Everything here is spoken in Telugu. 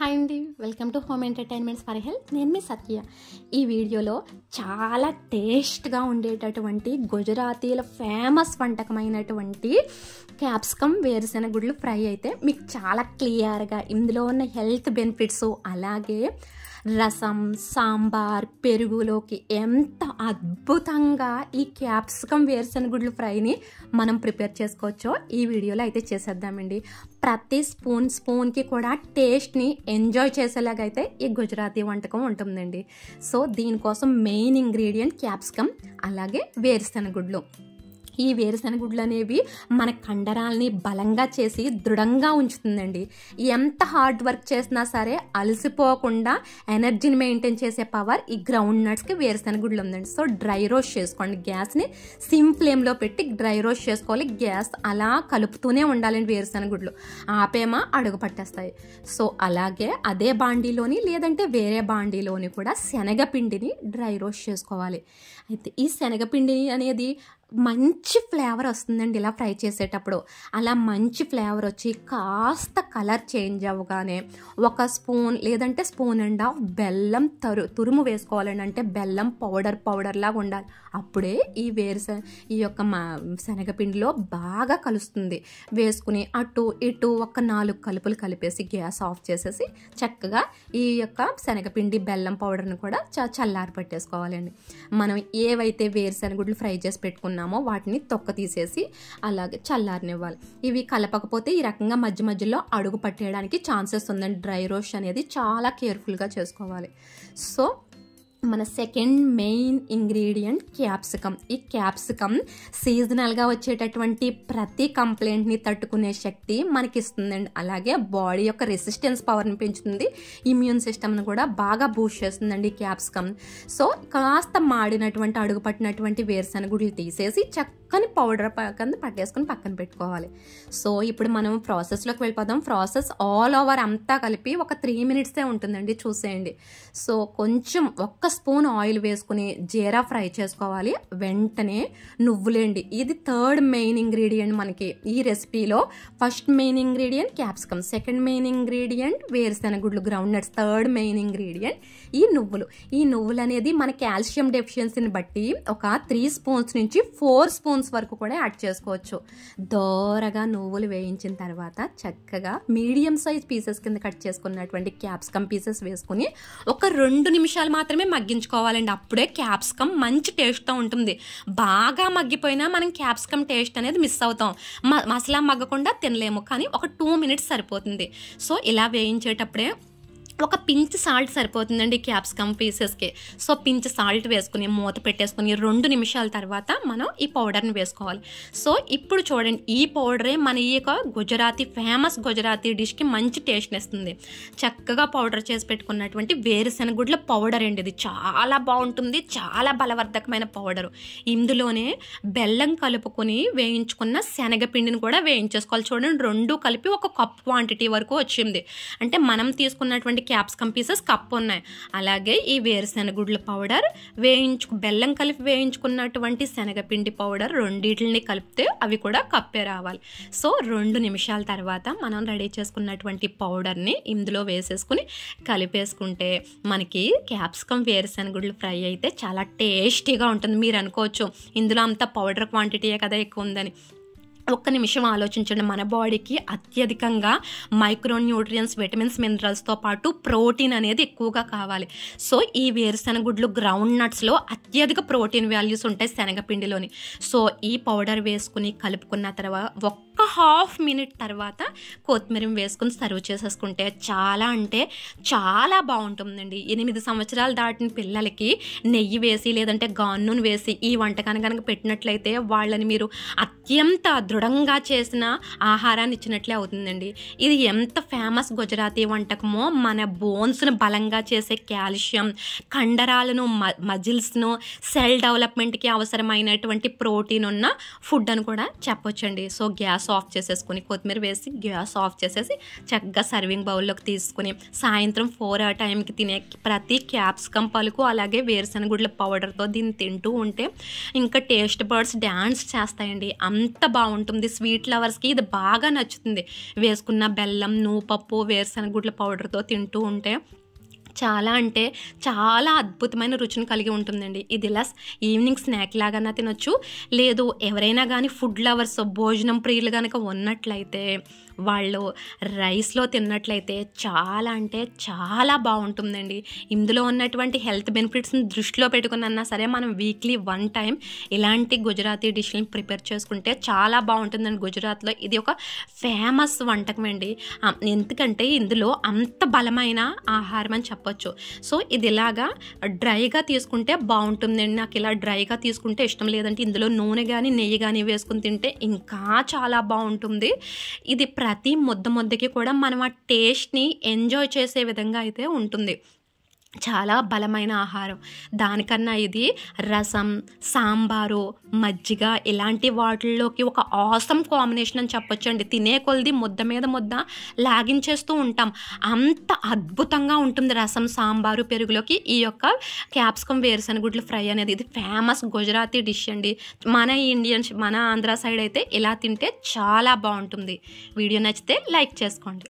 హాయ్ అండి, welcome to home entertainments for health. నేను మీ సత్య. ఈ వీడియోలో చాలా టేస్ట్గా ఉండేటటువంటి గుజరాతీల ఫేమస్ వంటకమైనటువంటి క్యాప్సికమ్ వేరుశెనగ గుడ్లు ఫ్రై అయితే మీకు చాలా క్లియర్గా ఇందులో ఉన్న హెల్త్ బెనిఫిట్స్, అలాగే రసం, సాంబార్, పెరుగులోకి ఎంత అద్భుతంగా ఈ క్యాప్సికమ్ వేరుశెనగ గుడ్లు ఫ్రైని మనం ప్రిపేర్ చేసుకోవచ్చో ఈ వీడియోలో అయితే చేసేద్దామండి. ప్రతి స్పూన్కి కూడా టేస్ట్ని ఎంజాయ్ చేసేలాగైతే ఈ గుజరాతీ వంటకం ఉంటుందండి. సో దీనికోసం మెయిన్ ఇంగ్రీడియంట్ క్యాప్సికమ్, అలాగే వేరుశెనగ గుడ్లు. ఈ వేరుశెనగ గుడ్లు అనేవి మన కండరాలని బలంగా చేసి దృఢంగా ఉంచుతుందండి. ఎంత హార్డ్ వర్క్ చేసినా సరే అలసిపోకుండా ఎనర్జీని మెయింటైన్ చేసే పవర్ ఈ గ్రౌండ్ నట్స్కి వేరుశెనగ గుడ్లు ఉందండి. సో డ్రై రోస్ట్ చేసుకోండి. గ్యాస్ని సిమ్ ఫ్లేమ్లో పెట్టి డ్రై రోస్ట్ చేసుకోవాలి. గ్యాస్ అలా కలుపుతూనే ఉండాలండి. వేరుశెనగ గుడ్లు ఆపేమా అడుగు పట్టేస్తాయి. సో అలాగే అదే బాండీలోని లేదంటే వేరే బాండీలోని కూడా శనగపిండిని డ్రై రోస్ట్ చేసుకోవాలి. అయితే ఈ శనగపిండి అనేది మంచి ఫ్లేవర్ వస్తుందండి ఇలా ఫ్రై చేసేటప్పుడు. అలా మంచి ఫ్లేవర్ వచ్చి కాస్త కలర్ చేంజ్ అవ్వగానే ఒక స్పూన్ లేదంటే స్పూన్ అండ్ హాఫ్ బెల్లం తురుము వేసుకోవాలండి. అంటే బెల్లం పౌడర్ లాగా ఉండాలి. అప్పుడే ఈ ఈ యొక్క శనగపిండిలో బాగా కలుస్తుంది. వేసుకుని అటు ఇటు ఒక 4 కలుపులు కలిపేసి గ్యాస్ ఆఫ్ చేసేసి చక్కగా ఈ యొక్క శనగపిండి బెల్లం పౌడర్ని కూడా చల్లారి పెట్టేసుకోవాలండి. మనం ఏవైతే వేరుశెనగుడ్లు ఫ్రై చేసి పెట్టుకున్నామో వాటిని తొక్క తీసేసి అలాగే చల్లారనివ్వాలి. ఇవి కలపకపోతే ఈ రకంగా మధ్య మధ్యలో అడుగు పట్టేయడానికి ఛాన్సెస్ ఉందండి. డ్రై రోస్ట్ అనేది చాలా కేర్ఫుల్గా చేసుకోవాలి. సో మన సెకండ్ మెయిన్ ఇంగ్రీడియంట్ క్యాప్సికమ్. ఈ క్యాప్సికమ్ సీజనల్గా వచ్చేటటువంటి ప్రతి కంప్లైంట్ని తట్టుకునే శక్తి మనకి ఇస్తుందండి. అలాగే బాడీ యొక్క రెసిస్టెన్స్ పవర్ని పెంచుతుంది. ఇమ్యూన్ సిస్టమ్ని కూడా బాగా బూస్ట్ చేస్తుందండి ఈ క్యాప్సికమ్. సో కాస్త మాడినటువంటి అడుగు పట్టినటువంటి వేరుశెనగుడ్లు తీసేసి చక్కని పౌడర్ పట్టేసుకుని పక్కన పెట్టుకోవాలి. సో ఇప్పుడు మనం ప్రాసెస్లోకి వెళ్ళిపోదాం. ప్రాసెస్ ఆల్ ఓవర్ అంతా కలిపి ఒక 3 minutesే ఉంటుందండి. చూసేయండి. సో కొంచెం ఒక్క స్పూన్ ఆయిల్ వేసుకుని జీరా ఫ్రై చేసుకోవాలి. వెంటనే నువ్వులేండి. ఇది థర్డ్ మెయిన్ ఇంగ్రీడియంట్ మనకి ఈ రెసిపీలో. First main ingredient capsicum, second main ingredient వేరుశెనగుడ్లు groundnuts, third main ingredient ఈ నువ్వులు. ఈ నువ్వులు అనేది మన కాల్షియం డెఫిషియన్సీని బట్టి ఒక 3 స్పూన్స్ నుంచి 4 స్పూన్స్ వరకు కూడా యాడ్ చేసుకోవచ్చు. దోరగా నువ్వులు వేయించిన తర్వాత చక్కగా మీడియం సైజ్ పీసెస్ కింద కట్ చేసుకున్నటువంటి క్యాప్సికమ్ పీసెస్ వేసుకుని ఒక 2 నిమిషాలు మాత్రమే మగ్గించుకోవాలండి. అప్పుడే క్యాప్సికమ్ మంచి టేస్ట్తో ఉంటుంది. బాగా మగ్గిపోయినా మనం క్యాప్సికమ్ టేస్ట్ అనేది మిస్ అవుతాం. మసాలా మగ్గకుండా తినలేము. కానీ ఒక 2 minutes సరిపోతుంది. సో ఇలా వేయించేటప్పుడే ఒక పించ్ సాల్ట్ సరిపోతుందండి క్యాప్సికమ్ పీసెస్కి. సో పించ్ సాల్ట్ వేసుకుని మూత పెట్టేసుకుని 2 నిమిషాల తర్వాత మనం ఈ పౌడర్ని వేసుకోవాలి. సో ఇప్పుడు చూడండి, ఈ పౌడరే మన ఈ యొక్క ఫేమస్ గుజరాతీ డిష్కి మంచి టేస్ట్ని ఇస్తుంది. చక్కగా పౌడర్ చేసి పెట్టుకున్నటువంటి వేరుశెనగుడ్ల పౌడర్ అండి. ఇది చాలా బాగుంటుంది. చాలా బలవర్ధకమైన పౌడరు. ఇందులోనే బెల్లం కలుపుకొని వేయించుకున్న శనగపిండిని కూడా వేయించేసుకోవాలి. చూడండి, 2 కలిపి 1 కప్ క్వాంటిటీ వరకు వచ్చింది. అంటే మనం తీసుకున్నటువంటి క్యాప్సికమ్ పీసెస్ కప్ ఉన్నాయి. అలాగే ఈ వేరుశెనగుడ్ల పౌడర్ బెల్లం కలిపి వేయించుకున్నటువంటి శనగపిండి పౌడర్ రెండింటిని కలిపితే అవి కూడా కప్పే రావాలి. సో 2 నిమిషాల తర్వాత మనం రెడీ చేసుకున్నటువంటి పౌడర్ని ఇందులో వేసేసుకుని కలిపేసుకుంటే మనకి క్యాప్సికమ్ వేరుశెనగుడ్లు ఫ్రై అయితే చాలా టేస్టీగా ఉంటుంది. మీరు అనుకోవచ్చు ఇందులో అంత పౌడర్ క్వాంటిటీయే కదా ఎక్కువ ఉందని. ఒక్క నిమిషం ఆలోచించండి. మన బాడీకి అత్యధికంగా మైక్రో న్యూట్రియన్స్, విటమిన్స్, మినరల్స్తో పాటు ప్రోటీన్ అనేది ఎక్కువగా కావాలి. సో ఈ వేరుశెనగుడ్లు గ్రౌండ్ నట్స్లో అత్యధిక ప్రోటీన్ వాల్యూస్ ఉంటాయి శనగపిండిలోని. సో ఈ పౌడర్ వేసుకుని కలుపుకున్న తర్వాత ఒక్క ½ minute తర్వాత కొత్తిమీర వేసుకుని సర్వ్ చేసేసుకుంటే చాలా అంటే చాలా బాగుంటుందండి. 8 సంవత్సరాలు దాటిన పిల్లలకి నెయ్యి వేసి లేదంటే గానును వేసి ఈ వంటకాన్ని కనుక పెట్టినట్లయితే వాళ్ళని మీరు అత్యంత దృఢంగా చేసిన ఆహారాన్ని ఇచ్చినట్లే అవుతుందండి. ఇది ఎంత ఫేమస్ గుజరాతీ వంటకమో మన బోన్స్ను బలంగా చేసే కాల్షియం, కండరాలను, మజిల్స్ను, సెల్ డెవలప్మెంట్కి అవసరమైనటువంటి ప్రోటీన్ ఉన్న ఫుడ్ అని కూడా చెప్పొచ్చండి. సో గ్యాస్ గ్యాస్ ఆఫ్ చేసేసుకుని కొత్తిమీర వేసి గ్యాస్ ఆఫ్ చేసేసి చక్కగా సర్వింగ్ బౌల్లోకి తీసుకుని సాయంత్రం 4 ఆ టైంకి తినే ప్రతి క్యాప్సికమ్ పలుకు అలాగే వేరుశనగుడ్ల పౌడర్తో దీన్ని తింటూ ఉంటే ఇంకా టేస్ట్ బర్డ్స్ డ్యాన్స్ చేస్తాయండి. అంత బాగుంటుంది. స్వీట్ లవర్స్కి ఇది బాగా నచ్చుతుంది. వేసుకున్న బెల్లం, నువ్వుపప్పు, వేరుశనగుడ్ల పౌడర్తో తింటూ ఉంటే చాలా అంటే చాలా అద్భుతమైన రుచిని కలిగి ఉంటుందండి. ఇది ఇలా ఈవినింగ్ స్నాక్ లాగా తినొచ్చు. లేదు ఎవరైనా కానీ ఫుడ్ లవర్స్, భోజనం ప్రియులు కనుక ఉన్నట్లయితే వాళ్ళు రైస్లో తిన్నట్లయితే చాలా అంటే చాలా బాగుంటుందండి. ఇందులో ఉన్నటువంటి హెల్త్ బెనిఫిట్స్ని దృష్టిలో పెట్టుకున్నా సరే మనం వీక్లీ 1 టైం ఇలాంటి గుజరాతీ డిష్లను ప్రిపేర్ చేసుకుంటే చాలా బాగుంటుందండి. గుజరాత్లో ఇది ఒక ఫేమస్ వంటకం అండి. ఎందుకంటే ఇందులో అంత బలమైన ఆహారం అని చెప్పొచ్చు. సో ఇది ఇలాగా డ్రైగా తీసుకుంటే బాగుంటుందండి. నాకు ఇలా డ్రైగా తీసుకుంటే ఇష్టం. లేదంటే ఇందులో నూనె కానీ నెయ్యి కానీ వేసుకుని తింటే ఇంకా చాలా బాగుంటుంది. ఇది ప్రతి ముద్దకి కూడా మనం ఆ టేస్ట్ని ఎంజాయ్ చేసే విధంగా అయితే ఉంటుంది. చాలా బలమైన ఆహారం. దానికన్నా ఇది రసం, సాంబారు, మజ్జిగ ఇలాంటి వాటిల్లోకి ఒక ఆసమ్ కాంబినేషన్ అని చెప్పొచ్చండి. తినే కొలది ముద్ద మీద ముద్ద లాగించేస్తూ ఉంటాం. అంత అద్భుతంగా ఉంటుంది రసం, సాంబారు, పెరుగులోకి ఈ యొక్క క్యాప్సికమ్ వేరుశనగుడ్ల ఫ్రై అనేది. ఇది ఫేమస్ గుజరాతీ డిష్ అండి. మన ఆంధ్ర సైడ్ అయితే ఇలా తింటే చాలా బాగుంటుంది. వీడియో నచ్చితే లైక్ చేసుకోండి.